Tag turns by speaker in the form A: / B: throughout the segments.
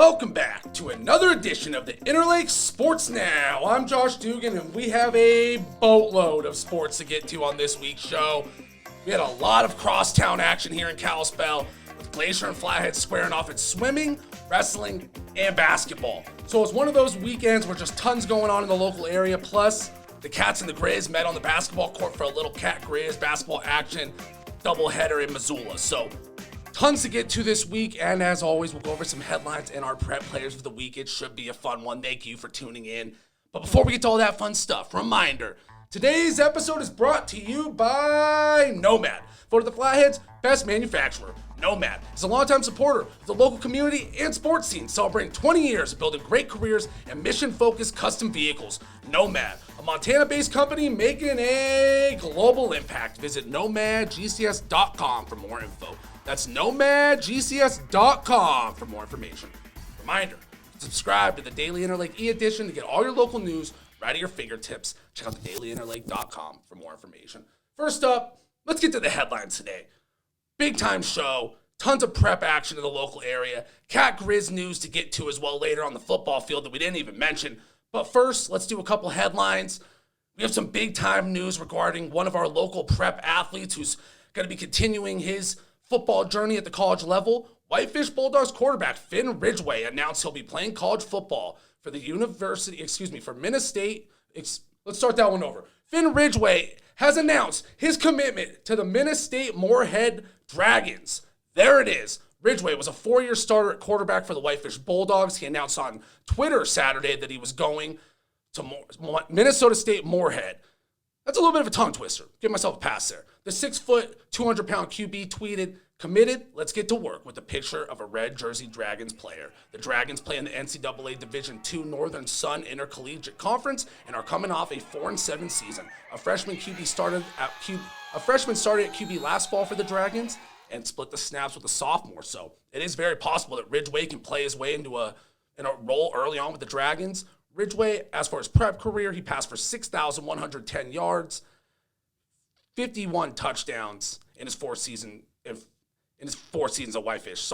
A: Welcome back to another edition of the Interlake Sports Now. I'm Josh Dugan, and we have a boatload of sports to get to on this week's show. We had a lot of crosstown action here in Kalispell, with Glacier and Flathead squaring off in swimming, wrestling, and basketball. So it's one of those weekends where just tons going on in the local area, plus the Cats and the Griz met on the basketball court for a little Cat-Griz basketball action doubleheader in Missoula. So tons to get to this week, and as always, we'll go over some headlines and our prep players of the week. It should be a fun one. Thank you for tuning in. But before we get to all that fun stuff, reminder, today's episode is brought to you by Nomad. Voted the Flathead's best manufacturer. Nomad is a longtime supporter of the local community and sports scene, celebrating 20 years of building great careers and mission-focused custom vehicles. Nomad, a Montana-based company making a global impact. Visit nomadgcs.com for more info. That's nomadgcs.com for more information. Reminder, subscribe to the Daily Interlake e-edition to get all your local news right at your fingertips. Check out thedailyinterlake.com for more information. First up, let's get to the headlines today. Big time show, tons of prep action in the local area, Cat-Griz news to get to as well later on the football field that we didn't even mention. But first, let's do a couple headlines. We have some big time news regarding one of our local prep athletes who's going to be continuing his football journey at the college level. Whitefish Bulldogs quarterback Fynn Ridgeway announced he'll be playing college football for the Montana State. Let's start that one over. Fynn Ridgeway has announced his commitment to the Montana State Moorhead Dragons. There it is. Ridgeway was a 4-year starter at quarterback for the Whitefish Bulldogs. He announced on Twitter Saturday that he was going to Minnesota State Moorhead. That's a little bit of a tongue twister. Give myself a pass there. The 6-foot, 200-pound QB tweeted, "Committed, let's get to work," with a picture of a red jersey Dragons player. The Dragons play in the NCAA Division II Northern Sun Intercollegiate Conference and are coming off a 4-7 season. A freshman started at QB last fall for the Dragons and split the snaps with a sophomore. So it is very possible that Ridgeway can play his way into a role early on with the Dragons. Ridgeway, as for his prep career, he passed for 6,110 yards, 51 touchdowns in his 4 seasons at Whitefish.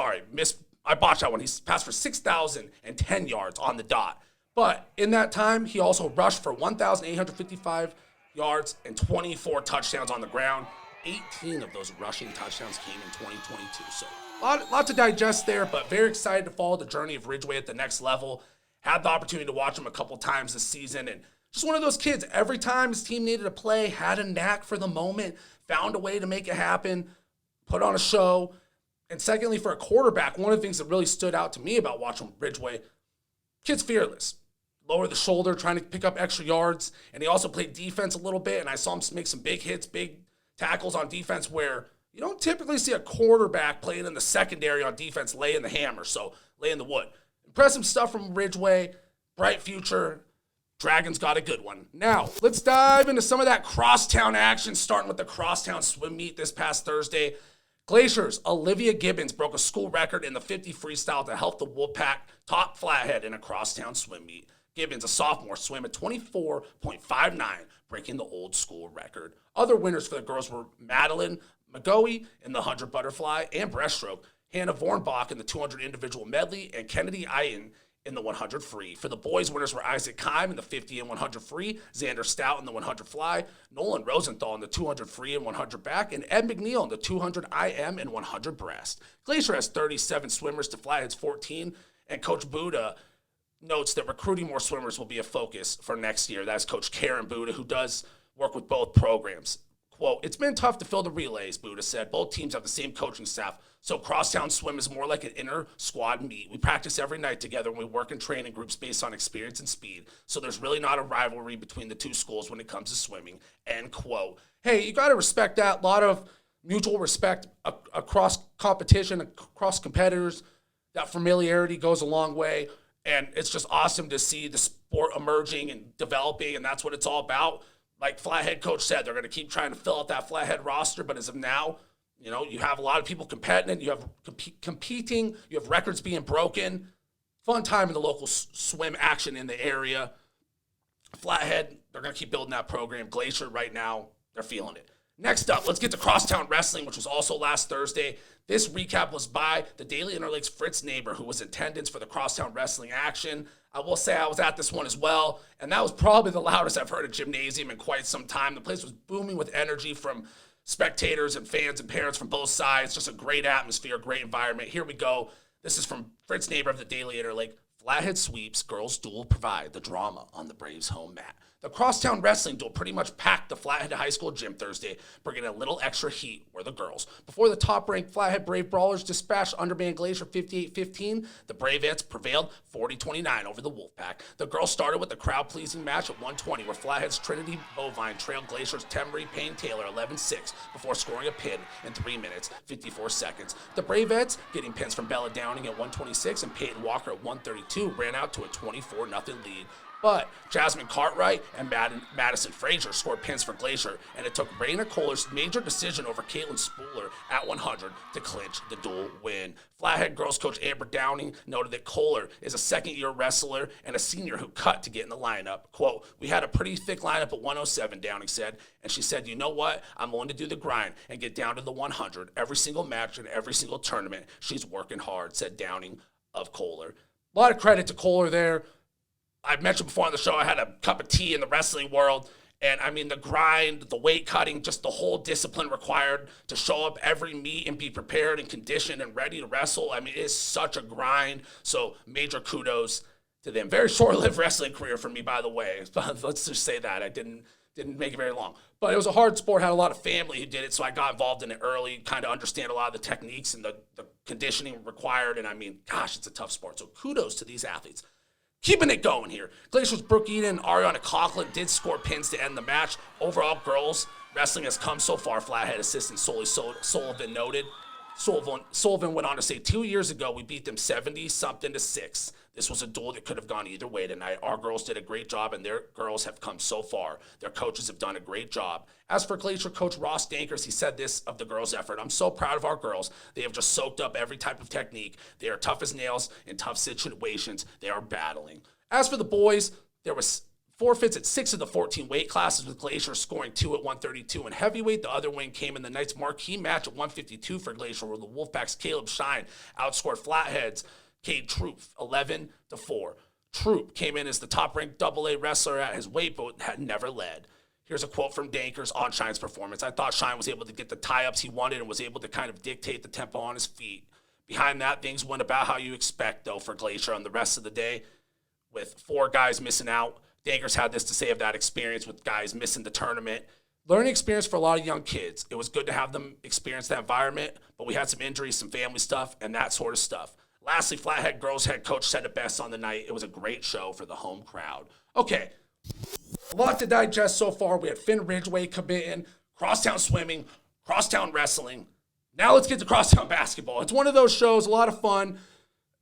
A: I botched that one. He's passed for 6,010 yards on the dot. But in that time, he also rushed for 1,855 yards and 24 touchdowns on the ground. 18 of those rushing touchdowns came in 2022. So a lot to digest there, but very excited to follow the journey of Ridgeway at the next level. Had the opportunity to watch him a couple times this season, and just one of those kids, every time his team needed a play, had a knack for the moment, found a way to make it happen, put on a show. And secondly, for a quarterback, one of the things that really stood out to me about watching Ridgeway, kid's fearless. Lower the shoulder, trying to pick up extra yards, and he also played defense a little bit, and I saw him make some big hits, big tackles on defense where you don't typically see a quarterback playing in the secondary on defense laying the hammer, so laying the wood. Impressive stuff from Ridgeway, bright future. Dragons got a good one. Now, let's dive into some of that crosstown action, starting with the crosstown swim meet this past Thursday. Glacier's Olivia Gibbons broke a school record in the 50 freestyle to help the Wolfpack top Flathead in a crosstown swim meet. Gibbons, a sophomore, swam at 24.59, breaking the old school record. Other winners for the girls were Madeline McGoey in the 100 butterfly and breaststroke, Hannah Vornbach in the 200 individual medley, and Kennedy Ian in the 100 free. For the boys, winners were Isaac Kime in the 50 and 100 free, Xander Stout in the 100 fly, Nolan Rosenthal in the 200 free and 100 back, and Ed McNeil in the 200 IM and 100 breast. Glacier has 37 swimmers to Flathead's 14, and Coach Buddha notes that recruiting more swimmers will be a focus for next year. That's Coach Karen Buddha, who does work with both programs. Quote, "It's been tough to fill the relays," Buddha said. "Both teams have the same coaching staff, so crosstown swim is more like an inter-squad meet. We practice every night together and we work in training groups based on experience and speed, so there's really not a rivalry between the two schools when it comes to swimming," end quote. Hey, you got to respect that. A lot of mutual respect across competition, across competitors. That familiarity goes a long way, and it's just awesome to see the sport emerging and developing, and that's what it's all about. Like Flathead coach said, they're going to keep trying to fill out that Flathead roster, but as of now, you have a lot of people competing, you have competing, you have records being broken. Fun time in the local swim action in the area. Flathead, they're going to keep building that program. Glacier right now, they're feeling it. Next up, let's get to Crosstown Wrestling, which was also last Thursday. This recap was by the Daily Interlake's Fritz neighbor, who was in attendance for the Crosstown Wrestling action. I will say I was at this one as well, and that was probably the loudest I've heard a gymnasium in quite some time. The place was booming with energy from spectators and fans and parents from both sides. Just a great atmosphere, great environment. Here we go. This is from Fritz neighbor of the Daily Interlake. Flathead sweeps, girls duel provide the drama on the Braves home mat. The Crosstown Wrestling duel pretty much packed the Flathead High School gym Thursday, bringing a little extra heat were the girls. Before the top-ranked Flathead Brave Brawlers dispatched undermanned Glacier 58-15, the Bravettes prevailed 40-29 over the Wolfpack. The girls started with the crowd-pleasing match at 120, where Flathead's Trinity Bovine trailed Glacier's Temery Payne Taylor 11-6 before scoring a pin in 3 minutes, 54 seconds. The Bravettes, getting pins from Bella Downing at 126 and Peyton Walker at 132, ran out to a 24-0 lead. But Jasmine Cartwright and Madison Frazier scored pins for Glacier, and it took Raina Kohler's major decision over Caitlin Spooler at 100 to clinch the dual win. Flathead girls coach Amber Downing noted that Kohler is a second-year wrestler and a senior who cut to get in the lineup. Quote, "We had a pretty thick lineup at 107, Downing said, and she said, you know what? I'm willing to do the grind and get down to the 100 every single match and every single tournament. She's working hard," said Downing of Kohler. A lot of credit to Kohler there. I mentioned before on the show, I had a cup of tea in the wrestling world. And I mean, the grind, the weight cutting, just the whole discipline required to show up every meet and be prepared and conditioned and ready to wrestle. I mean, it is such a grind. So major kudos to them. Very short-lived wrestling career for me, by the way. Let's just say that. I didn't make it very long. But it was a hard sport, had a lot of family who did it, so I got involved in it early, kind of understand a lot of the techniques and the conditioning required. And I mean, gosh, it's a tough sport. So kudos to these athletes. Keeping it going here. Glacier's Brooke Eden and Ariana Coughlin did score pins to end the match. Overall, girls wrestling has come so far, Flathead assistant Sullivan noted. Sullivan went on to say, 2 years ago, we beat them 70-something to 6. This was a duel that could have gone either way tonight. Our girls did a great job, and their girls have come so far. Their coaches have done a great job. As for Glacier coach Ross Dankers, he said this of the girls' effort. I'm so proud of our girls. They have just soaked up every type of technique. They are tough as nails in tough situations. They are battling. As for the boys, there was forfeits at 6 of the 14 weight classes, with Glacier scoring 2 at 132. And heavyweight, the other wing came in the night's marquee match at 152 for Glacier, where the Wolfpack's Caleb Shine outscored Flathead's Cade Troop 11-4. Troop came in as the top-ranked AA wrestler at his weight, but had never led. Here's a quote from Dankers on Shine's performance. I thought Shine was able to get the tie-ups he wanted and was able to kind of dictate the tempo on his feet. Behind that, things went about how you expect, though, for Glacier on the rest of the day, with 4 guys missing out. Dankers had this to say of that experience with guys missing the tournament. Learning experience for a lot of young kids. It was good to have them experience that environment, but we had some injuries, some family stuff, and that sort of stuff. Lastly, Flathead girls head coach said it best on the night. It was a great show for the home crowd. Okay, a lot to digest so far. We had Fynn Ridgeway come in, Crosstown swimming, Crosstown wrestling. Now let's get to Crosstown basketball. It's one of those shows, a lot of fun.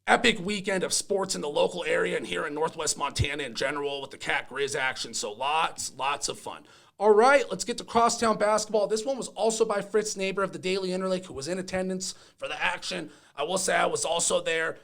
A: Epic weekend of sports in the local area and here in Northwest Montana in general with the Cat-Griz action. So lots of fun. All right, let's get to Crosstown basketball. This one was also by Fritz neighbor of the Daily Interlake, who was in attendance for the action. I will say I was also there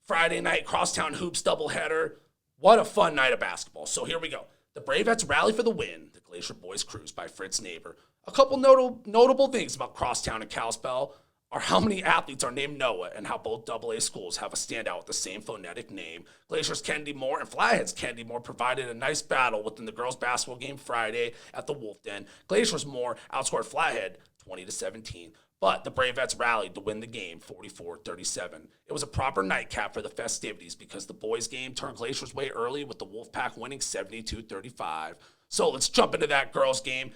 A: Friday night, Crosstown Hoops doubleheader. What a fun night of basketball. So here we go. The Bravettes rally for the win. The Glacier Boys cruise by Fritz neighbor. A couple notable things about Crosstown and Kalispell are how many athletes are named Noah and how both AA schools have a standout with the same phonetic name. Glacier's Kennedy Moore and Flathead's Kennedy Moore provided a nice battle within the girls' basketball game Friday at the Wolf Den. Glacier's Moore outscored Flathead 20-17, but the Bravettes rallied to win the game 44-37. It was a proper nightcap for the festivities because the boys' game turned Glacier's way early with the Wolfpack winning 72-35. So let's jump into that girls' game.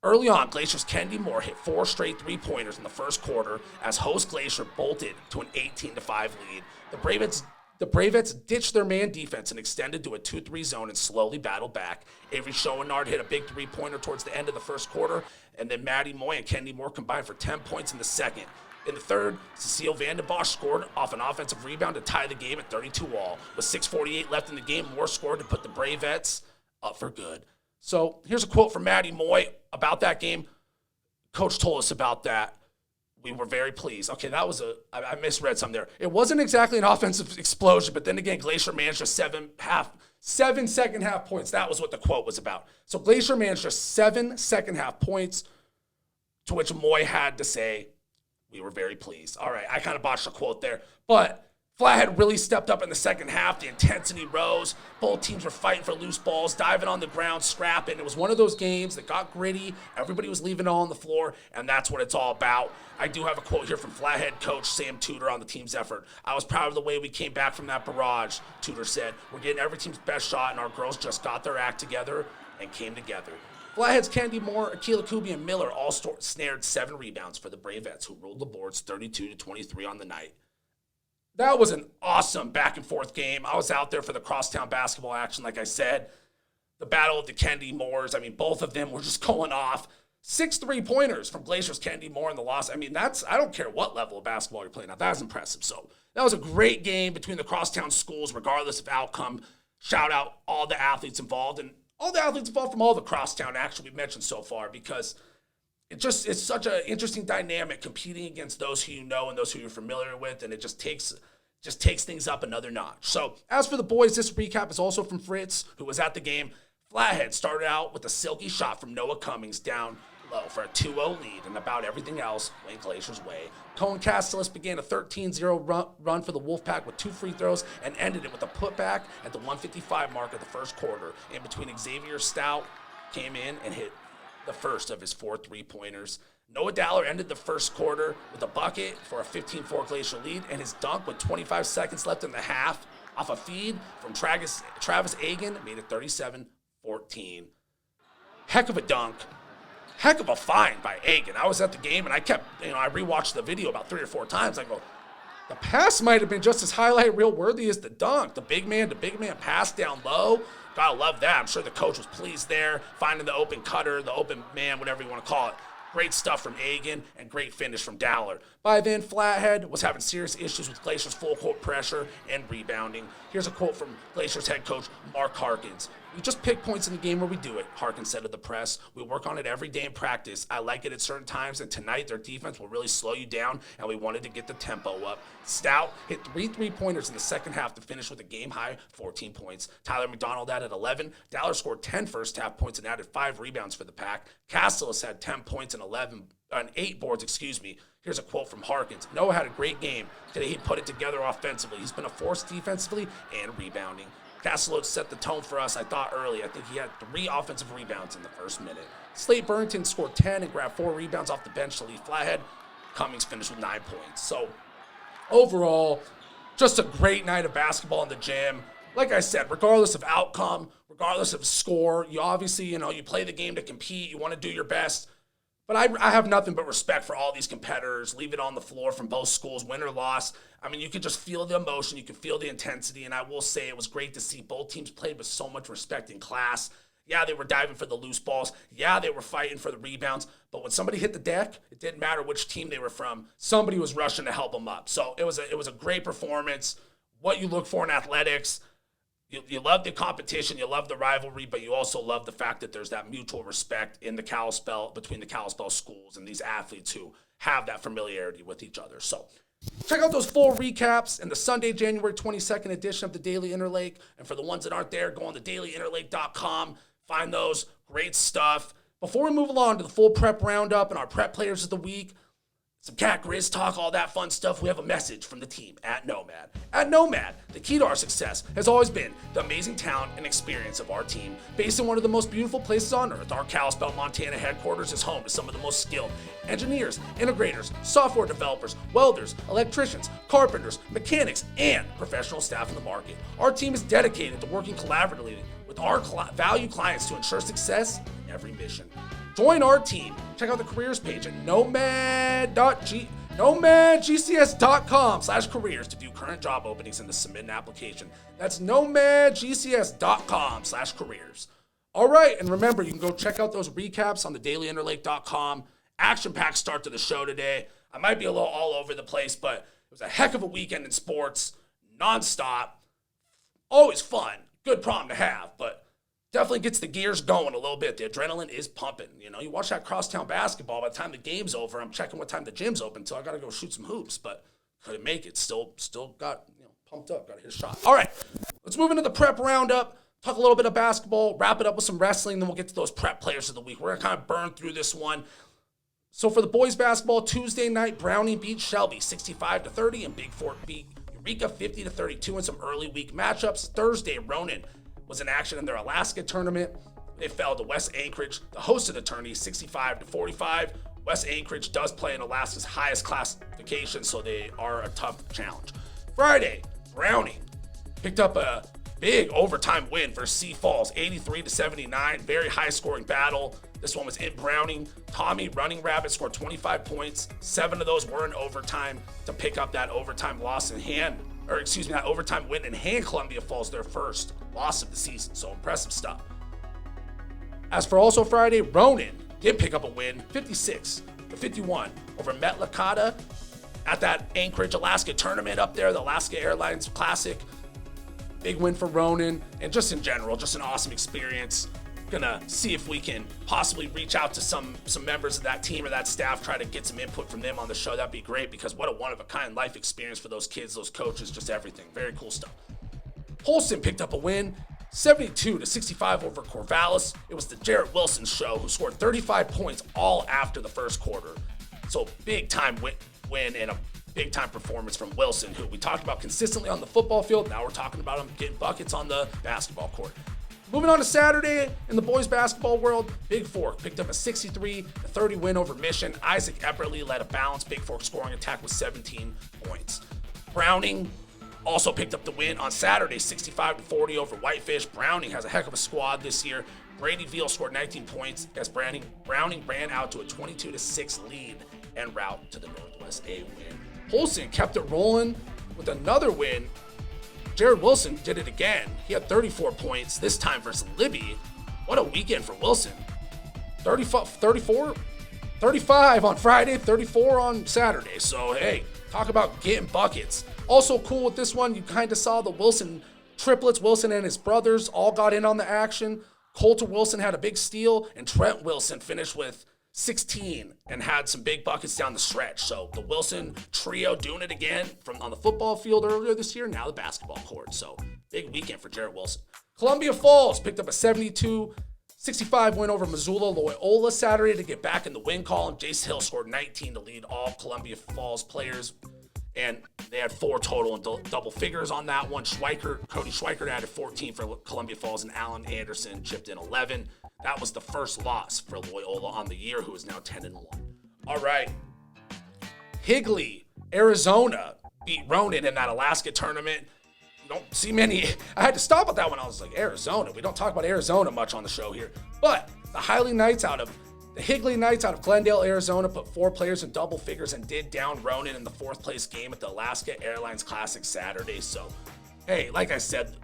A: Early on, Glacier's Kennedy Moore hit 4 straight three-pointers in the first quarter as host Glacier bolted to an 18-5 lead. The Bravettes ditched their man defense and extended to a 2-3 zone and slowly battled back. Avery Schoenard hit a big three-pointer towards the end of the first quarter, and then Maddie Moy and Kennedy Moore combined for 10 points in the second. In the third, Cecile Vandenbosch scored off an offensive rebound to tie the game at 32-all. With 6:48 left in the game, Moore scored to put the Bravettes up for good. So here's a quote from Maddie Moy about that game. Coach told us about that. We were very pleased. Okay, that was I misread something there. It wasn't exactly an offensive explosion, but then again, Glacier managed just 7 second-half points. That was what the quote was about. So Glacier managed just 7 second-half points. To which Moy had to say, we were very pleased. All right, I kind of botched a quote there, but Flathead really stepped up in the second half. The intensity rose. Both teams were fighting for loose balls, diving on the ground, scrapping. It was one of those games that got gritty. Everybody was leaving it all on the floor, and that's what it's all about. I do have a quote here from Flathead coach Sam Tudor on the team's effort. I was proud of the way we came back from that barrage, Tudor said. We're getting every team's best shot, and our girls just got their act together and came together. Flathead's Candy Moore, Akila Kubi, and Miller all snared 7 rebounds for the Bravettes, who ruled the boards 32-23 on the night. That was an awesome back-and-forth game. I was out there for the Crosstown basketball action, like I said. The battle of the Candy Moores. I mean, both of them were just going off. 6 3-pointers from Glacier's Candy Moore in the loss. I mean, I don't care what level of basketball you're playing at. That was impressive. So that was a great game between the Crosstown schools, regardless of outcome. Shout out all the athletes involved, and all the athletes involved from all the Crosstown action we've mentioned so far, because it's such an interesting dynamic competing against those who you know and those who you're familiar with, and it just takes things up another notch. So as for the boys, this recap is also from Fritz, who was at the game. Flathead started out with a silky shot from Noah Cummings down low for a 2-0 lead, and about everything else went Glacier's way. Cohen Castells began a 13-0 run for the Wolfpack with 2 free throws and ended it with a putback at the 1:55 mark of the first quarter. In between, Xavier Stout came in and hit the first of his 4 3-pointers. Noah Daller ended the first quarter with a bucket for a 15-4 Glacier lead, and his dunk with 25 seconds left in the half off a feed from Travis Agan made it 37-14. Heck of a dunk. Heck of a find by Agan. I was at the game, and I rewatched the video about 3 or 4 times. I go, the pass might have been just as highlight reel worthy as the dunk. The big man pass down low. Gotta love that. I'm sure the coach was pleased there, finding the open cutter, the open man, whatever you want to call it. Great stuff from Agan and great finish from Daller. By then, Flathead was having serious issues with Glacier's full court pressure and rebounding. Here's a quote from Glacier's head coach, Mark Harkins. We just pick points in the game where we do it, Harkins said to the press. We work on it every day in practice. I like it at certain times, and tonight their defense will really slow you down, and we wanted to get the tempo up. Stout hit 3 3-pointers in the second half to finish with a game-high 14 points. Tyler McDonald added 11. Daller scored 10 first-half points and added 5 rebounds for the Pack. Castells had 10 points and 8 boards, Here's a quote from Harkins. Noah had a great game. Today he put it together offensively. He's been a force defensively and rebounding. Castells set the tone for us, I thought, early. I think he had 3 offensive rebounds in the first minute. Slate Burrington scored 10 and grabbed 4 rebounds off the bench to lead Flathead. Cummings finished with 9 points. So, overall, just a great night of basketball in the gym. Like I said, regardless of outcome, regardless of score, you obviously, you play the game to compete. You want to do your best. But I have nothing but respect for all these competitors. Leave it on the floor from both schools, win or loss. I mean, you could just feel the emotion. You can feel the intensity. And I will say it was great to see both teams played with so much respect and class. Yeah, they were diving for the loose balls. Yeah, they were fighting for the rebounds. But when somebody hit the deck, it didn't matter which team they were from. Somebody was rushing to help them up. So it was a great performance. What you look for in athletics. You love the competition, you love the rivalry, but you also love the fact that there's that mutual respect in the Kalispell, between the Kalispell schools and these athletes who have that familiarity with each other. So check out those full recaps in the Sunday, January 22nd edition of the Daily Interlake. And for the ones that aren't there, go on to dailyinterlake.com. Find those. Great stuff. Before we move along to the full prep roundup and our prep players of the week, some Cat-Griz talk, all that fun stuff. We have a message from the team at Nomad. At Nomad, the key to our success has always been the amazing talent and experience of our team. Based in one of the most beautiful places on earth, our Kalispell, Montana headquarters is home to some of the most skilled engineers, integrators, software developers, welders, electricians, carpenters, mechanics, and professional staff in the market. Our team is dedicated to working collaboratively with our valued clients to ensure success in every mission. Join our team. Check out the careers page at nomadgcs.com/careers to view current job openings and to submit an application. That's nomadgcs.com/careers. All right, and remember, you can go check out those recaps on the dailyinterlake.com. Action-packed start to the show today. I might be a little all over the place, but it was a heck of a weekend in sports, nonstop. Always fun. Good problem to have, but definitely gets the gears going a little bit. The adrenaline is pumping. You watch that Crosstown basketball. By the time the game's over, I'm checking what time the gym's open, so I got to go shoot some hoops, but couldn't make it. Still got pumped up. Got to hit a shot. All right, let's move into the prep roundup. Talk a little bit of basketball. Wrap it up with some wrestling. Then we'll get to those prep players of the week. We're going to kind of burn through this one. So for the boys basketball, Tuesday night, Browning beat Shelby 65-30 and Big Fork beat Eureka 50-32 in some early week matchups. Thursday, Ronan was in action in their Alaska tournament. They fell to West Anchorage, the host of the tourney, 65-45. West Anchorage does play in Alaska's highest classification, so they are a tough challenge. Friday, Browning picked up a big overtime win for Sioux Falls, 83-79. Very high-scoring battle. This one was in Browning. Tommy Running Rabbit scored 25 points. 7 of those were in overtime to pick up that overtime loss in hand, that overtime win and hand Columbia Falls their first loss of the season. So impressive stuff. As for also Friday, Ronan did pick up a win, 56-51 over Metlakatla at that Anchorage, Alaska tournament up there, the Alaska Airlines Classic. Big win for Ronan, and just in general, just an awesome experience. Gonna see if we can possibly reach out to some members of that team or that staff, try to get some input from them on the show. That'd be great, because what a one-of-a-kind life experience for those kids, those coaches, just everything. Very cool stuff. Holston picked up a win, 72-65 over Corvallis. It was the Jarrett Wilson show, who scored 35 points all after the first quarter. So big time win and a big time performance from Wilson, who we talked about consistently on the football field. Now we're talking about him getting buckets on the basketball court. Moving on to Saturday in the boys basketball world, Big Fork picked up a 63-30 win over Mission. Isaac Epperly led a balanced Big Fork scoring attack with 17 points. Browning also picked up the win on Saturday, 65-40 over Whitefish. Browning has a heck of a squad this year. Brady Veal scored 19 points as Browning ran out to a 22-6 lead en route to the Northwest A win. Holston kept it rolling with another win. Jared Wilson did it again. He had 34 points, this time versus Libby. What a weekend for Wilson. 35 on Friday, 34 on Saturday. So, hey, talk about getting buckets. Also cool with this one, you kind of saw the Wilson triplets. Wilson and his brothers all got in on the action. Coulter Wilson had a big steal, and Trent Wilson finished with 16 and had some big buckets down the stretch. So the Wilson trio doing it again from on the football field earlier this year, now the basketball court. So big weekend for Jarrett Wilson. Columbia Falls picked up a 72-65 win over Missoula Loyola Saturday to get back in the win column. Jace Hill scored 19 to lead all Columbia Falls players, and they had 4 total in double figures on that one. Cody Schweikert added 14 for Columbia Falls, and Alan Anderson chipped in 11. That was the first loss for Loyola on the year, who is now 10-1. All right. Higley, Arizona beat Ronan in that Alaska tournament. You don't see many. I had to stop at that one. I was like, Arizona. We don't talk about Arizona much on the show here. But the Higley Knights out of Glendale, Arizona put 4 players in double figures and did down Ronan in the 4th place game at the Alaska Airlines Classic Saturday. So, hey, like I said,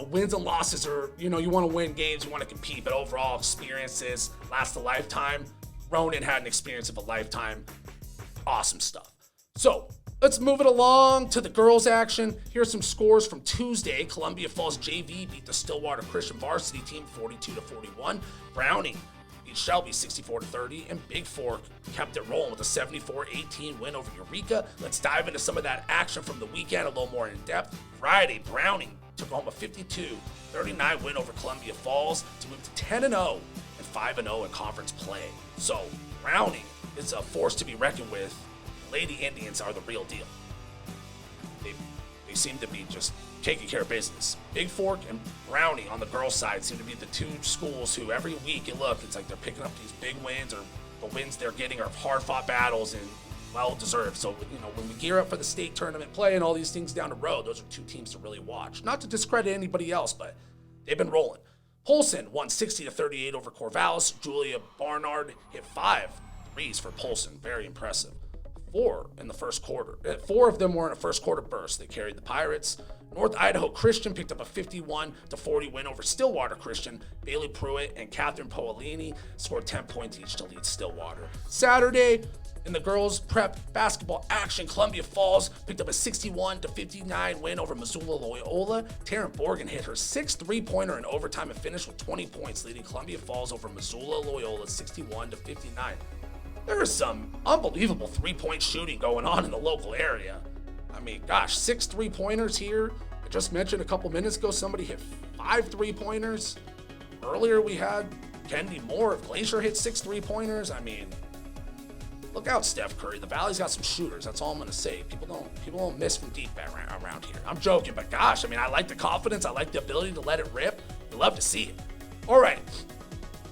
A: wins and losses are, you want to win games, you want to compete, but overall experiences last a lifetime. Ronan had an experience of a lifetime. Awesome stuff. So let's move it along to the girls action. Here's some scores from Tuesday. Columbia Falls JV beat the Stillwater Christian varsity team 42-41. Browning beat Shelby 64-30, and Big Fork kept it rolling with a 74-18 win over Eureka. Let's dive into some of that action from the weekend a little more in depth. Friday, Browning took home a 52-39 win over Columbia Falls to move to 10-0 and 5-0 in conference play. So Browning is a force to be reckoned with. Lady Indians are the real deal. They seem to be just taking care of business. Big Fork and Browning on the girls' side seem to be the 2 schools who every week it's like they're picking up these big wins, or the wins they're getting are hard-fought battles and well-deserved. So, when we gear up for the state tournament play and all these things down the road, those are 2 teams to really watch. Not to discredit anybody else, but they've been rolling. Polson won 60-38 over Corvallis. Julia Barnard hit 5 threes for Polson. Very impressive. 4 in the first quarter. 4 of them were in a first quarter burst. They carried the Pirates. North Idaho Christian picked up a 51-40 win over Stillwater Christian. Bailey Pruitt and Catherine Poellini scored 10 points each to lead Stillwater. Saturday, in the girls' prep basketball action, Columbia Falls picked up a 61-59 win over Missoula Loyola. Taryn Borgen hit her 6th three-pointer in overtime and finished with 20 points, leading Columbia Falls over Missoula Loyola 61-59. There is some unbelievable three-point shooting going on in the local area. I mean, gosh, 6 three-pointers here. I just mentioned a couple minutes ago somebody hit 5 three-pointers. Earlier we had Kendi Moore of Glacier hit 6 three-pointers. I mean, look out, Steph Curry. The Valley's got some shooters. That's all I'm gonna say. People don't miss from deep around here. I'm joking, but gosh, I mean, I like the confidence. I like the ability to let it rip. You love to see it. All right.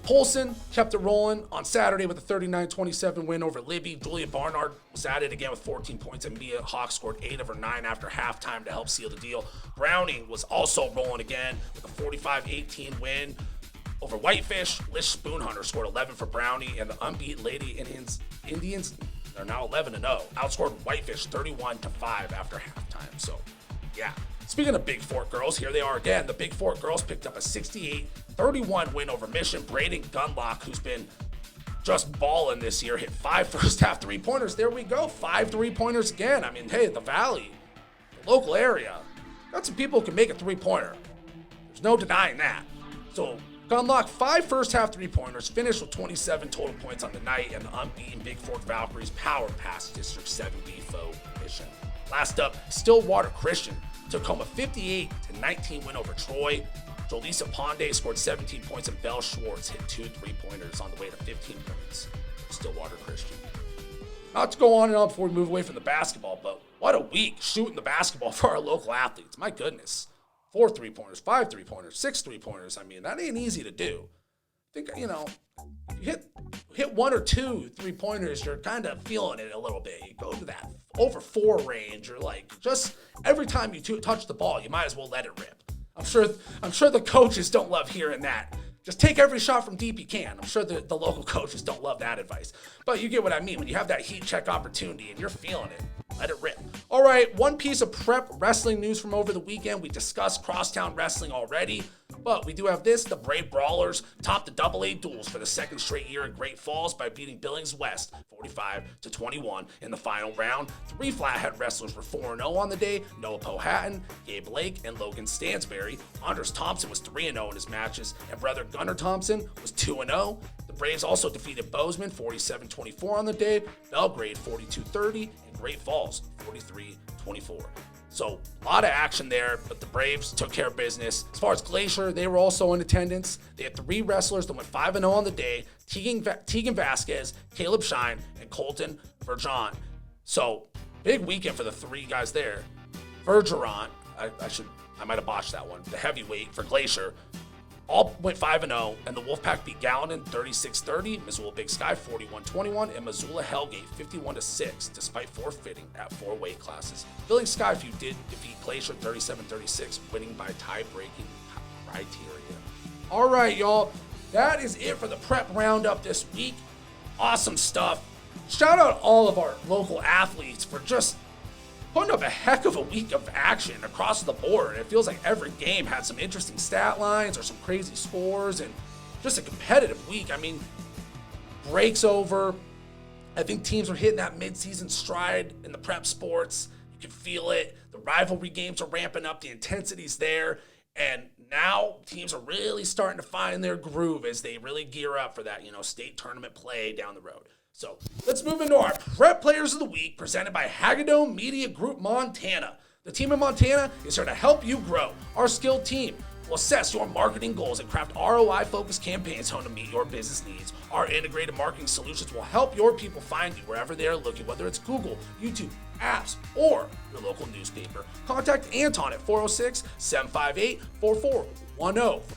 A: Polson kept it rolling on Saturday with a 39-27 win over Libby. Julia Barnard was at it again with 14 points, and Mia Hawk scored 8 of her 9 after halftime to help seal the deal. Browning was also rolling again with a 45-18 win over Whitefish. Lish Spoonhunter scored 11 for Brownie, and the unbeaten Lady Indians are now 11-0. Outscored Whitefish 31-5 after halftime. So, yeah. Speaking of Big Fort girls, here they are again. The Big Fort girls picked up a 68-31 win over Mission. Braden Gunlock, who's been just balling this year, hit 5 first-half three-pointers. There we go, 5 three-pointers again. I mean, hey, the Valley, the local area, got some people who can make a three-pointer. There's no denying that. So, Gunlock, 5 first-half three-pointers, finished with 27 total points on the night, and the unbeaten Big Fort Valkyries powered past District 7B foe Mission. Last up, Stillwater Christian took home a 58-19 win over Troy. Jolisa Ponde scored 17 points, and Belle Schwartz hit 2 three-pointers on the way to 15 points for Stillwater Christian. Not to go on and on before we move away from the basketball, but what a week shooting the basketball for our local athletes. My goodness. 4 three-pointers, 5 three-pointers, 6 three-pointers. I mean, that ain't easy to do. I think, you know, you hit 1 or 2 three-pointers, you're kind of feeling it a little bit. You go to that over 4 range, you're like, just every time you touch the ball, you might as well let it rip. I'm sure the coaches don't love hearing that. Just take every shot from deep you can. I'm sure the local coaches don't love that advice. But you get what I mean. When you have that heat check opportunity and you're feeling it, let it rip. All right, one piece of prep wrestling news from over the weekend. We discussed Crosstown wrestling already, but we do have this. The Brave Brawlers topped the AA Duels for the second straight year in Great Falls by beating Billings West 45-21 in the final round. 3 Flathead wrestlers were 4-0 on the day. Noah Powhatan, Gabe Blake, and Logan Stansberry. Anders Thompson was 3-0 in his matches, and brother Gunnar Thompson was 2-0. The Braves also defeated Bozeman 47-24 on the day, Belgrade 42-30, and Great Falls 43-24. So a lot of action there, but the Braves took care of business. As far as Glacier, they were also in attendance. They had 3 wrestlers that went 5-0 on the day: Tegan Vasquez, Caleb Shine, and Colton Verjon. So big weekend for the 3 guys there. Vergeron, I might have botched that one. The heavyweight for Glacier, all went 5-0, and the Wolfpack beat Gallatin 36-30, Missoula Big Sky 41-21, and Missoula Hellgate 51-6, despite forfeiting at 4 weight classes. Billings Skyview did defeat Glacier 37-36, winning by tie-breaking criteria. All right, y'all, that is it for the prep roundup this week. Awesome stuff. Shout out all of our local athletes for just putting up a heck of a week of action across the board. It feels like every game had some interesting stat lines or some crazy scores, and just a competitive week. I mean, breaks over. I think teams are hitting that midseason stride in the prep sports. You can feel it. The rivalry games are ramping up. The intensity's there. And now teams are really starting to find their groove as they really gear up for that, state tournament play down the road. So let's move into our Prep Players of the Week, presented by Hagadone Media Group Montana. The team in Montana is here to help you grow. Our skilled team will assess your marketing goals and craft ROI-focused campaigns honed to meet your business needs. Our integrated marketing solutions will help your people find you wherever they are looking, whether it's Google, YouTube, apps, or your local newspaper. Contact Anton at 406-758-4410 for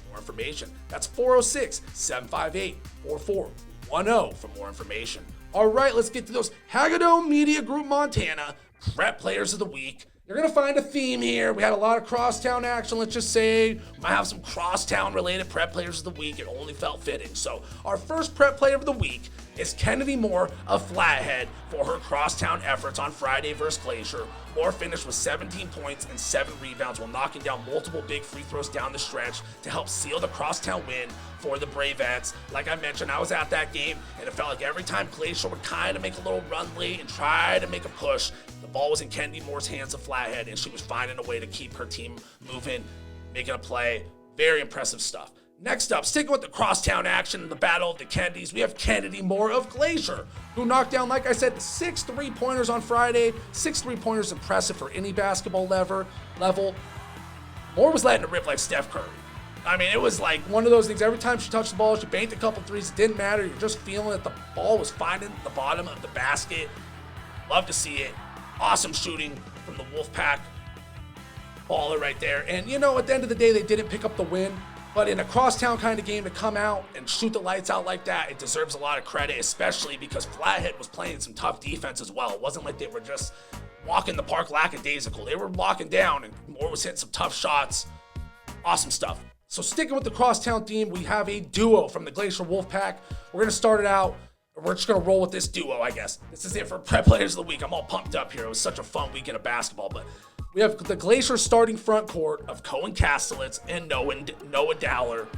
A: more information. That's 406-758-4410 for more information. All right, let's get to those Hagadone Media Group Montana Prep Players of the Week. You're going to find a theme here. We had a lot of Crosstown action, let's just say. We might have some Crosstown related Prep Players of the Week. It only felt fitting. So our first Prep Player of the Week is Kennedy Moore of Flathead for her Crosstown efforts on Friday versus Glacier. Moore finished with 17 points and 7 rebounds while knocking down multiple big free throws down the stretch to help seal the Crosstown win for the Bravettes. Like I mentioned, I was at that game, and it felt like every time Glacier would kind of make a little run late and try to make a push, the ball was in Kennedy Moore's hands of Flathead, and she was finding a way to keep her team moving, making a play. Very impressive stuff. Next up, sticking with the Crosstown action in the Battle of the Kennedys, we have Kennedy Moore of Glacier, who knocked down, like I said, 6 3-pointers on Friday. 6 3-pointers impressive for any basketball level. Moore was letting it rip like Steph Curry. I mean, it was like one of those things. Every time she touched the ball, she banked a couple threes. It didn't matter. You're just feeling that the ball was finding the bottom of the basket. Love to see it. Awesome shooting from the Wolfpack. Baller right there. And, you know, at the end of the day, they didn't pick up the win. But in a crosstown kind of game to come out and shoot the lights out like that, it deserves a lot of credit, especially because Flathead was playing some tough defense as well. It wasn't like they were just walking the park lackadaisical. They were locking down, and Moore was hitting some tough shots. Awesome stuff. So sticking with the crosstown theme, we have a duo from the Glacier Wolfpack. We're going to start it out. We're just going to roll with this duo, I guess. This is it for Prep Players of the Week. I'm all pumped up here. It was such a fun weekend of basketball. But we have the Glacier starting front court of Cohen Castellitz and Noah Dowler.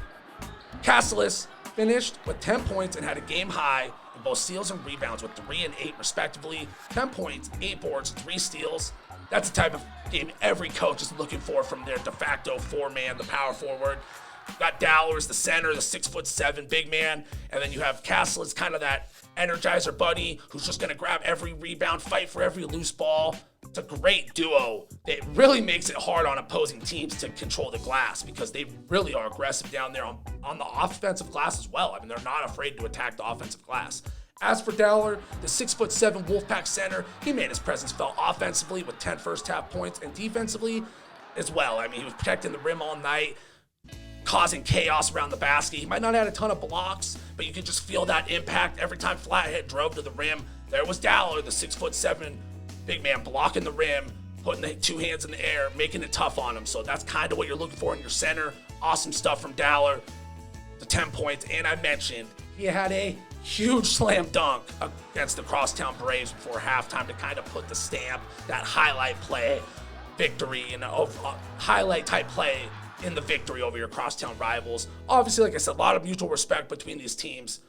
A: Castellitz finished with 10 points and had a game high in both steals and rebounds with 3 and 8 respectively. 10 points, 8 boards, 3 steals. That's the type of game every coach is looking for from their de facto 4-man, the power forward. You've got Dowler as the center, the 6'7" big man, and then you have Castle as kind of that energizer buddy who's just going to grab every rebound, fight for every loose ball. It's a great duo. It really makes it hard on opposing teams to control the glass because they really are aggressive down there on the offensive glass as well. I mean, they're not afraid to attack the offensive glass. As for Dowler, the 6'7" Wolfpack center, he made his presence felt offensively with 10 first half points and defensively as well. I mean, he was protecting the rim all night, causing chaos around the basket. He might not have had a ton of blocks, but you could just feel that impact every time Flathead drove to the rim. There was Dowler, the 6'7" big man, blocking the rim, putting the 2 hands in the air, making it tough on him. So that's kind of what you're looking for in your center. Awesome stuff from Dowler, the 10 points. And I mentioned he had a huge slam dunk against the Crosstown Braves before halftime to kind of put the stamp, that highlight play victory, highlight type play in the victory over your crosstown rivals. Obviously, like I said, a lot of mutual respect between these teams.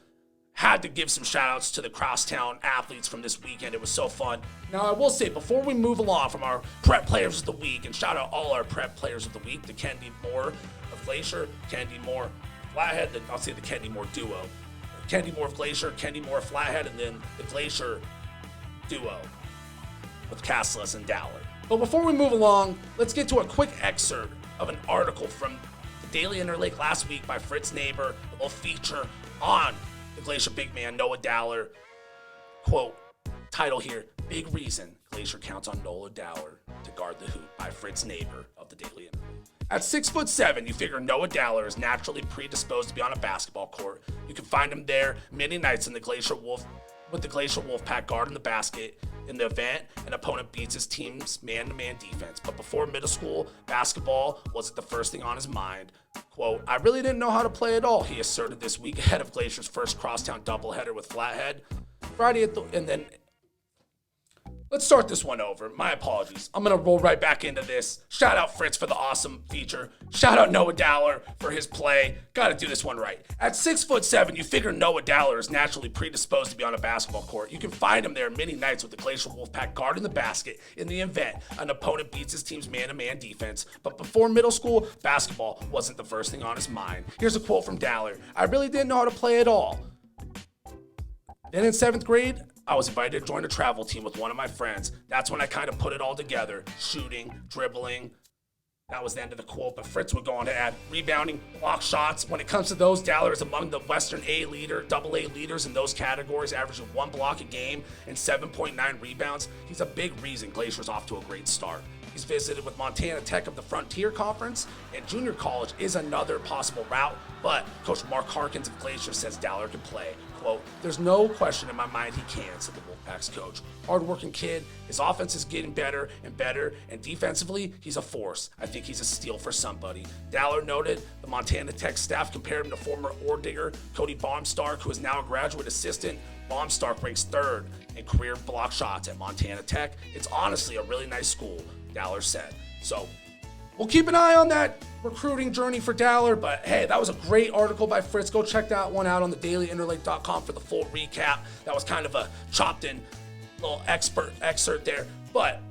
A: Had to give some shout outs to the crosstown athletes from this weekend. It was so fun. Now, I will say, before we move along from our prep players of the week, and shout out all our prep players of the week, the Kennedy Moore of Glacier, Kennedy Moore Flathead, I'll say the Kennedy Moore duo. Kennedy Moore of Glacier, Kennedy Moore of Flathead, and then the Glacier duo with Castellitz and Dowler. But before we move along, let's get to a quick excerpt of an article from the Daily Interlake last week by Fritz Neighbor, a little feature on the Glacier big man, Noah Dowler. Quote, title here, Big Reason Glacier Counts on Noah Dowler to Guard the Hoop by Fritz Neighbor of the Daily Interlake. At 6'7", you figure Noah Dowler is naturally predisposed to be on a basketball court. You can find him there many nights in the Glacier Wolfpack guarding the basket in the event an opponent beats his team's man-to-man defense. But before middle school, basketball wasn't the first thing on his mind. Quote, I really didn't know how to play at all, he asserted this week ahead of Glacier's first crosstown doubleheader with Flathead. Let's start this one over. My apologies. I'm going to roll right back into this. Shout out Fritz for the awesome feature. Shout out Noah Dowler for his play. Got to do this one right. At 6'7", you figure Noah Dowler is naturally predisposed to be on a basketball court. You can find him there many nights with the Glacier Wolfpack guarding the basket in the event an opponent beats his team's man-to-man defense. But before middle school, basketball wasn't the first thing on his mind. Here's a quote from Dowler. I really didn't know how to play at all. Then in 7th grade, I was invited to join a travel team with one of my friends. That's when I kind of put it all together. Shooting, dribbling. That was the end of the quote, but Fritz would go on to add rebounding, block shots. When it comes to those, Dowler is among the Western AA leaders in those categories, averaging 1 block a game and 7.9 rebounds. He's a big reason Glacier's off to a great start. He's visited with Montana Tech of the Frontier Conference, and junior college is another possible route, but Coach Mark Harkins of Glacier says Dowler can play. Quote, there's no question in my mind he can, said the Wolfpack's coach. Hardworking kid, his offense is getting better, and defensively, he's a force. I think he's a steal for somebody. Dowler noted the Montana Tech staff compared him to former Ordinger Cody Baumstark, who is now a graduate assistant. Baumstark ranks 3rd in career block shots at Montana Tech. It's honestly a really nice school, Dowler said. So, we'll keep an eye on that recruiting journey for Dowler, but hey, that was a great article by Fritz. Go check that one out on the dailyinterlake.com for the full recap. That was kind of a chopped in little excerpt there, but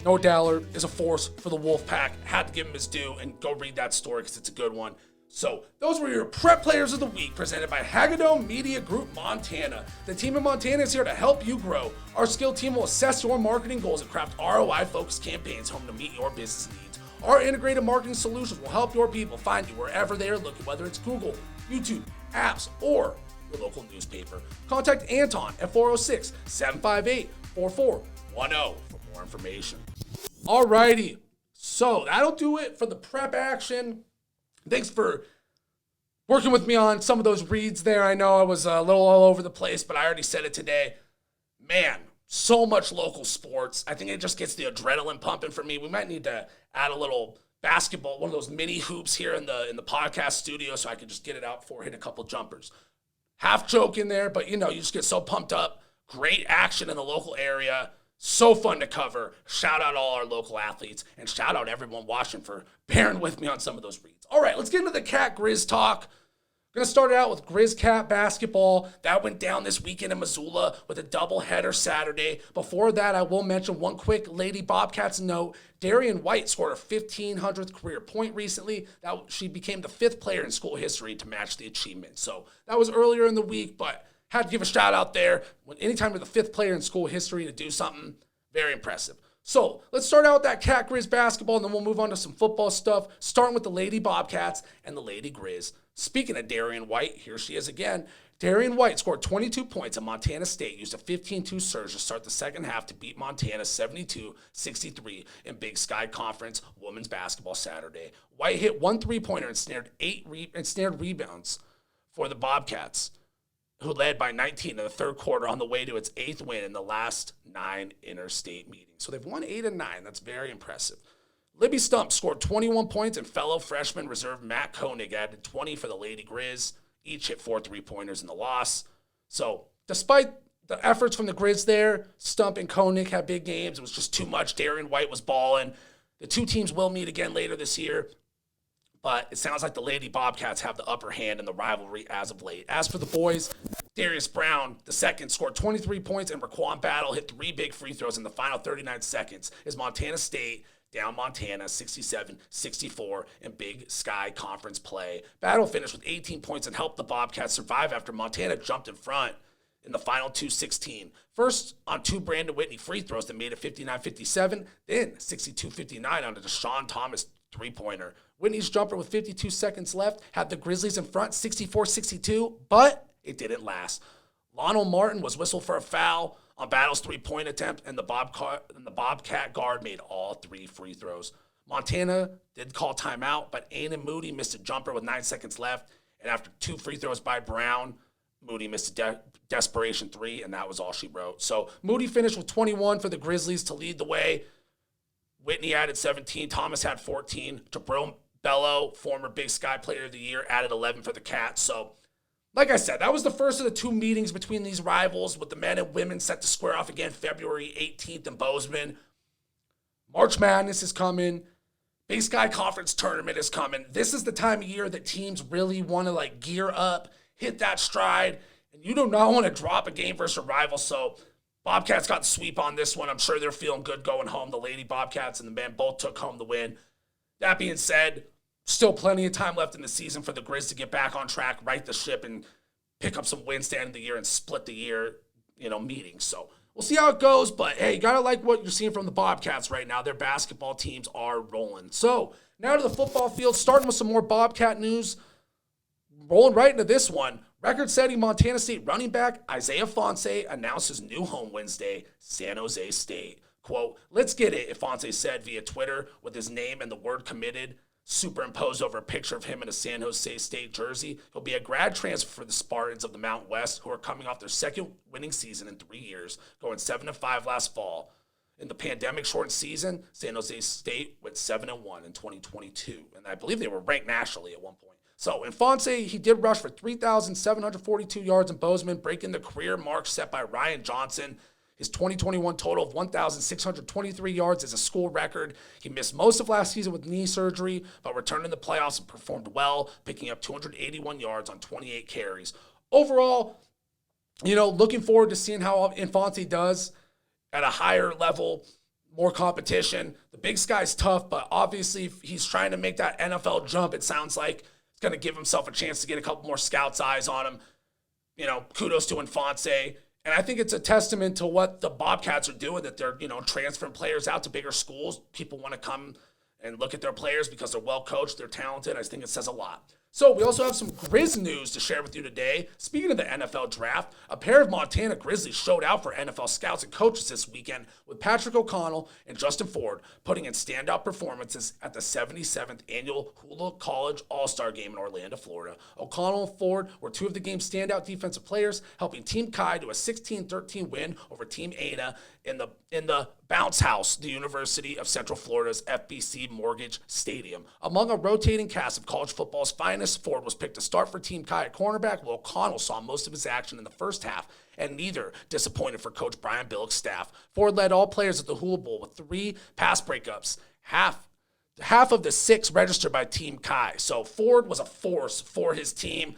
A: Noah Dowler is a force for the Wolfpack. Had to give him his due and go read that story because it's a good one. So, those were your Prep Players of the Week presented by Hagadone Media Group Montana. The team in Montana is here to help you grow. Our skilled team will assess your marketing goals and craft ROI-focused campaigns home to meet your business needs. Our integrated marketing solutions will help your people find you wherever they are looking, whether it's Google, YouTube, apps, or your local newspaper. Contact Anton at 406-758-4410 for more information. Alrighty, so that'll do it for the prep action. Thanks for working with me on some of those reads there. I know I was a little all over the place, but I already said it today. Man, so much local sports. I think it just gets the adrenaline pumping for me. We might need to add a little basketball, one of those mini hoops here in the podcast studio so I can just get it out before I hit a couple jumpers. Half joke in there, but you just get so pumped up. Great action in the local area. So fun to cover. Shout out all our local athletes and shout out everyone watching for bearing with me on some of those reads. All right, let's get into the Cat-Griz talk. Going to start it out with Grizz Cat basketball. That went down this weekend in Missoula with a doubleheader Saturday. Before that, I will mention one quick Lady Bobcats note. Darian White scored her 1,500th career point recently. She became the 5th player in school history to match the achievement. So that was earlier in the week, but had to give a shout out there. Anytime you're the 5th player in school history to do something, very impressive. So let's start out with that Cat-Griz basketball, and then we'll move on to some football stuff, starting with the Lady Bobcats and the Lady Griz. Speaking of Darian White, here she is again. Darian White scored 22 points at Montana State, used a 15-2 surge to start the second half to beat Montana 72-63 in Big Sky Conference women's basketball Saturday. White hit 1 3-pointer and snared rebounds for the Bobcats, who led by 19 in the third quarter on the way to its 8th win in the last 9 interstate meetings. So they've won 8 of 9. That's very impressive. Libby Stump scored 21 points, and fellow freshman reserve Matt Koenig added 20 for the Lady Griz. Each hit 4 3-pointers in the loss. So despite the efforts from the Griz there, Stump and Koenig had big games. It was just too much. Darian White was balling. The two teams will meet again later this year, but it sounds like the Lady Bobcats have the upper hand in the rivalry as of late. As for the boys, Darius Brown, the second, scored 23 points, and Raquan Battle hit 3 big free throws in the final 39 seconds as Montana State down Montana 67-64 in Big Sky Conference play. Battle finished with 18 points and helped the Bobcats survive after Montana jumped in front in the final 2:16. First on 2 Brandon Whitney free throws that made it 59-57, then 62-59 on a Deshaun Thomas 3-pointer. Whitney's jumper with 52 seconds left had the Grizzlies in front 64-62, but it didn't last. Lionel Martin was whistled for a foul on Battle's 3-point attempt, and the Bobcat guard made all 3 free throws. Montana did call timeout, but Aiden Moody missed a jumper with 9 seconds left, and after 2 free throws by Brown, Moody missed a desperation 3, and that was all she wrote. So Moody finished with 21 for the Grizzlies to lead the way. Whitney added 17. Thomas had 14. Jabril Bello, former Big Sky Player of the Year, added 11 for the Cats. So like I said, that was the first of the 2 meetings between these rivals, with the men and women set to square off again February 18th in Bozeman. March Madness is coming. Big Sky Conference Tournament is coming. This is the time of year that teams really want to gear up, hit that stride, and you do not want to drop a game versus a rival. So Bobcats got the sweep on this one. I'm sure they're feeling good going home. The Lady Bobcats and the men both took home the win. That being said, still plenty of time left in the season for the Grizz to get back on track, right the ship, and pick up some wins to end the year and split the year, meetings. So we'll see how it goes, but hey, you got to like what you're seeing from the Bobcats right now. Their basketball teams are rolling. So now to the football field, starting with some more Bobcat news. Rolling right into this one. Record-setting Montana State running back Isaiah Fonse announced his new home Wednesday, San Jose State. Quote, "Let's get it," Fonse said via Twitter, with his name and the word committed superimposed over a picture of him in a San Jose State jersey. He'll be a grad transfer for the Spartans of the Mountain West, who are coming off their second winning season in 3 years, going 7-5 last fall. In the pandemic-shortened season, San Jose State went 7-1 in 2022, and I believe they were ranked nationally at one point. So in Fonse, he did rush for 3,742 yards in Bozeman, breaking the career mark set by Ryan Johnson. His 2021 total of 1,623 yards is a school record. He missed most of last season with knee surgery, but returned in the playoffs and performed well, picking up 281 yards on 28 carries. Overall, looking forward to seeing how Fonse does at a higher level, more competition. The Big Sky's tough, but obviously if he's trying to make that NFL jump, it sounds like it's going to give himself a chance to get a couple more scouts' eyes on him. Kudos to Fonse. And I think it's a testament to what the Bobcats are doing, that they're, transferring players out to bigger schools. People want to come and look at their players because they're well coached, they're talented. I think it says a lot. So we also have some Grizz news to share with you today. Speaking of the NFL draft, a pair of Montana Grizzlies showed out for NFL scouts and coaches this weekend, with Patrick O'Connell and Justin Ford putting in standout performances at the 77th annual Hula College All-Star Game in Orlando, Florida. O'Connell and Ford were two of the game's standout defensive players, helping Team Kai to a 16-13 win over Team Ada in the bounce house, the University of Central Florida's FBC Mortgage Stadium. Among a rotating cast of college football's finest, Ford was picked to start for Team Kai at cornerback, while O'Connell saw most of his action in the first half, and neither disappointed for Coach Brian Billick's staff. Ford led all players at the Hula Bowl with 3 pass breakups, half of the 6 registered by Team Kai. So Ford was a force for his team.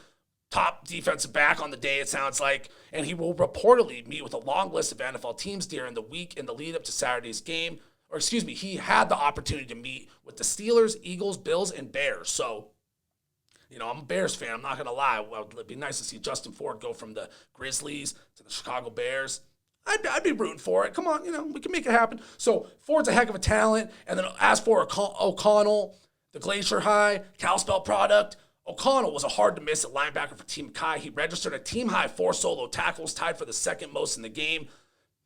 A: Top defensive back on the day, it sounds like, and he will reportedly meet with a long list of NFL teams during the week in the lead up to Saturday's game. He had the opportunity to meet with the Steelers, Eagles, Bills, and Bears. So, I'm a Bears fan. I'm not going to lie. Well, it'd be nice to see Justin Ford go from the Grizzlies to the Chicago Bears. I'd be rooting for it. Come on, we can make it happen. So Ford's a heck of a talent. And then as for O'Connell, the Glacier High, Kalispell product, O'Connell was a hard-to-miss at linebacker for Team Kai. He registered a team-high 4 solo tackles, tied for the second most in the game.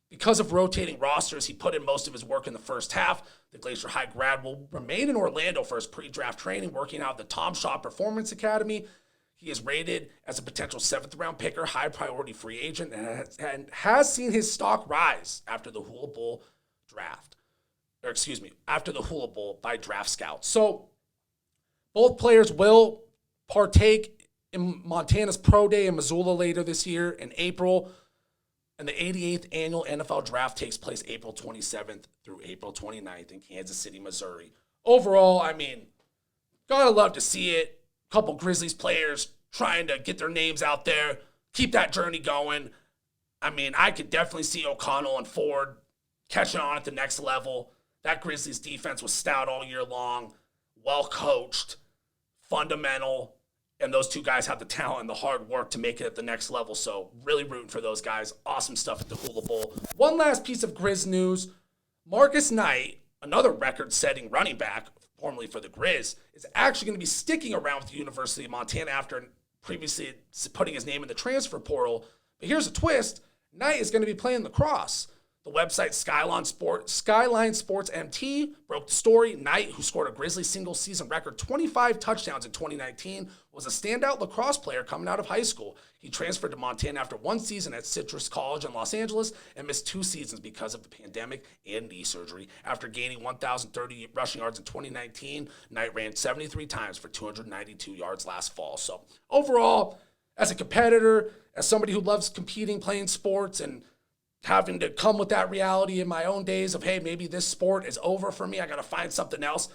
A: Because of rotating rosters, he put in most of his work in the first half. The Glacier High grad will remain in Orlando for his pre-draft training, working out at the Tom Shaw Performance Academy. He is rated as a potential 7th-round picker, high-priority free agent, and has seen his stock rise after the Hula Bowl after the Hula Bowl by draft scouts. So both players will partake in Montana's Pro Day in Missoula later this year in April. And the 88th annual NFL Draft takes place April 27th through April 29th in Kansas City, Missouri. Overall, gotta love to see it. A couple Grizzlies players trying to get their names out there, keep that journey going. I could definitely see O'Connell and Ford catching on at the next level. That Grizzlies defense was stout all year long, well coached, fundamental. And those two guys have the talent and the hard work to make it at the next level. So really rooting for those guys. Awesome stuff at the Hula Bowl. One last piece of Grizz news. Marcus Knight, another record-setting running back, formerly for the Grizz, is actually going to be sticking around with the University of Montana after previously putting his name in the transfer portal. But here's a twist. Knight is going to be playing lacrosse. The website Skyline Sports MT broke the story. Knight, who scored a Grizzly single-season record 25 touchdowns in 2019, was a standout lacrosse player coming out of high school. He transferred to Montana after 1 season at Citrus College in Los Angeles and missed 2 seasons because of the pandemic and knee surgery. After gaining 1,030 rushing yards in 2019, Knight ran 73 times for 292 yards last fall. So overall, as a competitor, as somebody who loves competing, playing sports, and having to come with that reality in my own days of, hey, maybe this sport is over for me, I got to find something else.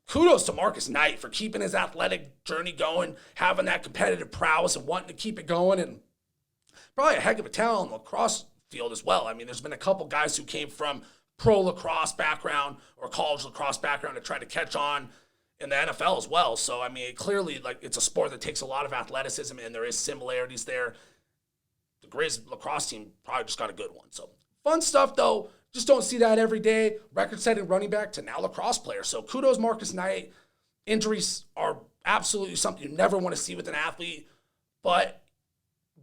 A: Kudos to Marcus Knight for keeping his athletic journey going, having that competitive prowess and wanting to keep it going, and probably a heck of a talent on the lacrosse field as well. There's been a couple guys who came from pro lacrosse background or college lacrosse background to try to catch on in the NFL as well. So, clearly, it's a sport that takes a lot of athleticism, and there is similarities there. The Grizz lacrosse team probably just got a good one. So fun stuff, though. Just don't see that every day. Record-setting running back to now lacrosse player. So kudos, Marcus Knight. Injuries are absolutely something you never want to see with an athlete. But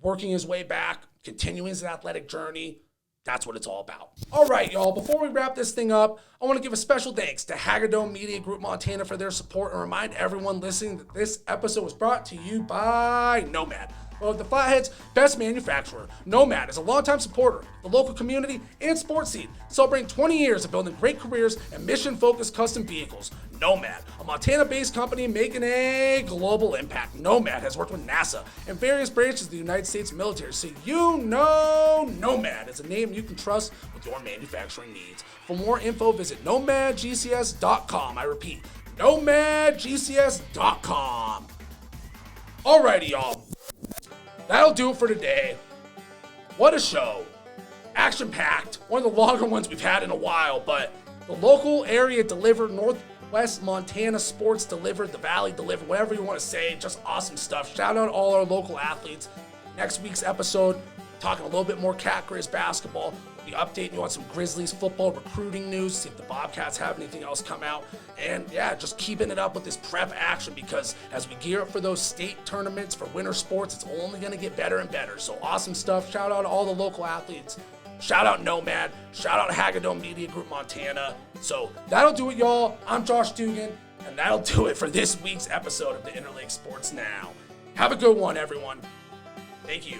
A: working his way back, continuing his athletic journey, that's what it's all about. All right, y'all. Before we wrap this thing up, I want to give a special thanks to Hagadone Media Group Montana for their support and remind everyone listening that this episode was brought to you by Nomad. Well, the Flathead's best manufacturer, Nomad, is a longtime supporter of the local community and sports scene, celebrating 20 years of building great careers and mission-focused custom vehicles. Nomad, a Montana-based company making a global impact. Nomad has worked with NASA and various branches of the United States military, so Nomad is a name you can trust with your manufacturing needs. For more info, visit nomadgcs.com. I repeat, nomadgcs.com. Alrighty, y'all. That'll do it for today. What a show. Action-packed. One of the longer ones we've had in a while, but the local area delivered, Northwest Montana sports delivered, the Valley delivered, whatever you want to say. Just awesome stuff. Shout out to all our local athletes. Next week's episode, talking a little bit more Cat-Griz basketball. We'll be updating you on some Grizzlies football recruiting news, see if the Bobcats have anything else come out. And yeah, just keeping it up with this prep action, because as we gear up for those state tournaments for winter sports, it's only going to get better and better. So awesome stuff. Shout out to all the local athletes. Shout out Nomad. Shout out Hagadone Media Group Montana. So that'll do it, y'all. I'm Josh Dugan, and that'll do it for this week's episode of the Interlake Sports Now. Have a good one, everyone. Thank you.